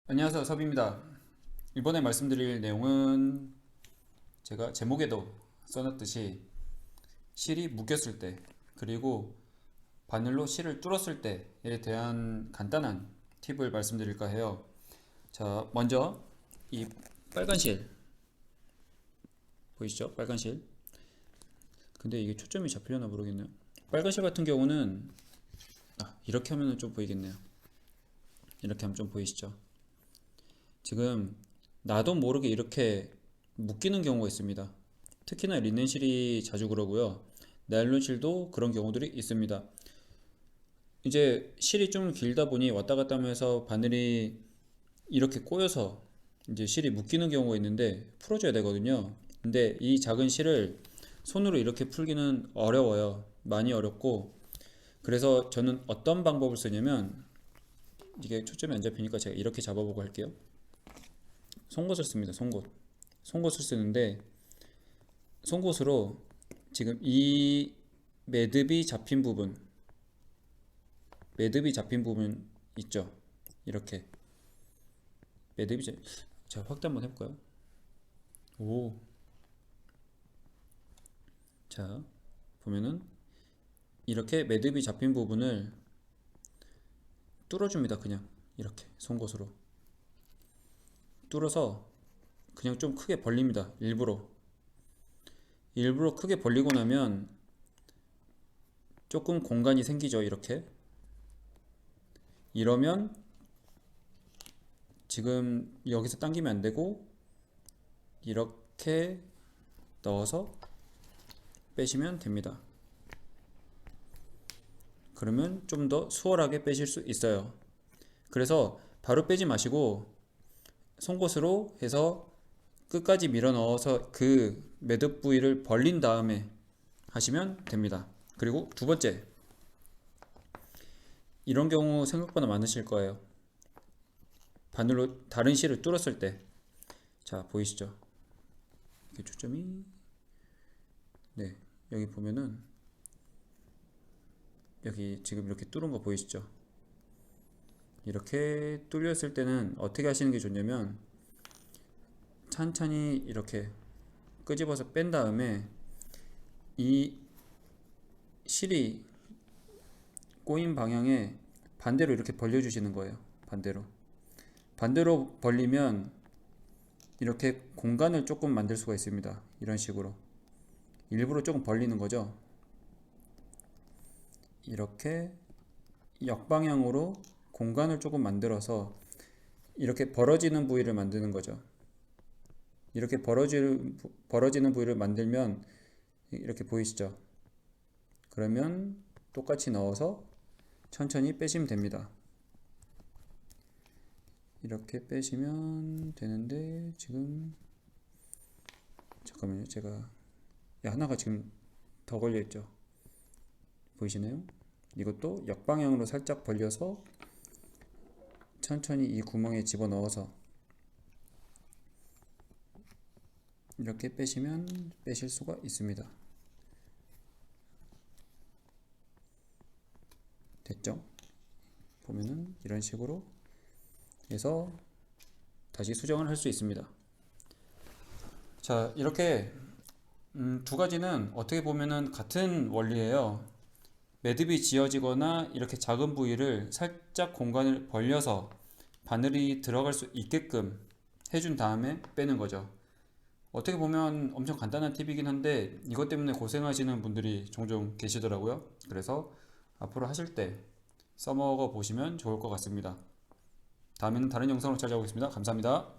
안녕하세요, 섭입니다. 이번에 말씀드릴 내용은 제가 제목에도 써놨듯이 실이 묶였을 때 그리고 바늘로 실을 뚫었을 때에 대한 간단한 팁을 말씀드릴까 해요. 자, 먼저 이 빨간 실 보이시죠? 빨간 실. 근데 이게 초점이 잡히려나 모르겠네요. 빨간 실 같은 경우는 이렇게 하면 좀 보이겠네요. 이렇게 하면 좀 보이시죠? 지금 나도 모르게 이렇게 묶이는 경우가 있습니다. 특히나 린넨실이 자주 그러고요. 나일론실도 그런 경우들이 있습니다. 이제 실이 좀 길다 보니 왔다 갔다 하면서 바늘이 이렇게 꼬여서 이제 실이 묶이는 경우가 있는데 풀어줘야 되거든요. 근데 이 작은 실을 손으로 이렇게 풀기는 어려워요. 많이 어렵고, 그래서 저는 어떤 방법을 쓰냐면, 이게 초점이 안 잡히니까 제가 이렇게 잡아보고 할게요. 송곳을 씁니다. 송곳을 쓰는데, 송곳으로 지금 이 매듭이 잡힌 부분, 매듭이 잡힌 부분 있죠? 이렇게 매듭이 제가 확대 한번 해볼까요? 오, 자 보면은 이렇게 매듭이 잡힌 부분을 뚫어줍니다. 그냥 이렇게 송곳으로 뚫어서 그냥 좀 크게 벌립니다. 일부러 크게 벌리고 나면 조금 공간이 생기죠. 이러면 지금 여기서 당기면 안 되고 이렇게 넣어서 빼시면 됩니다. 그러면 좀 더 수월하게 빼실 수 있어요. 그래서 바로 빼지 마시고 송곳으로 해서 끝까지 밀어 넣어서 그 매듭 부위를 벌린 다음에 하시면 됩니다. 그리고 두 번째, 이런 경우 생각보다 많으실 거예요. 바늘로 다른 실을 뚫었을 때, 자 보이시죠? 이렇게 초점이, 네, 여기 보면은 여기 지금 이렇게 뚫은 거 보이시죠? 이렇게 뚫렸을 때는 어떻게 하시는 게 좋냐면, 천천히 이렇게 끄집어서 뺀 다음에 이 실이 꼬인 방향에 반대로 이렇게 벌려주시는 거예요. 반대로 벌리면 이렇게 공간을 조금 만들 수가 있습니다. 이런 식으로 일부러 조금 벌리는 거죠. 이렇게 역방향으로 공간을 조금 만들어서 이렇게 벌어지는 부위를 만드는 거죠. 이렇게 벌어지는 부위를 만들면 이렇게 보이시죠? 그러면 똑같이 넣어서 천천히 빼시면 됩니다. 이렇게 빼시면 되는데, 지금 잠깐만요. 제가 하나가 지금 더 걸려 있죠. 보이시나요? 이것도 역방향으로 살짝 벌려서 천천히 이 구멍에 집어넣어서 이렇게 빼시면 빼실 수가 있습니다. 됐죠? 보면은 이런 식으로 해서 다시 수정을 할 수 있습니다. 자, 이렇게 두 가지는 어떻게 보면은 같은 원리예요. 매듭이 지어지거나 이렇게 작은 부위를 살짝 공간을 벌려서 바늘이 들어갈 수 있게끔 해준 다음에 빼는 거죠. 어떻게 보면 엄청 간단한 팁이긴 한데 이것 때문에 고생하시는 분들이 종종 계시더라고요. 그래서 앞으로 하실 때 써먹어 보시면 좋을 것 같습니다. 다음에는 다른 영상으로 찾아오겠습니다. 감사합니다.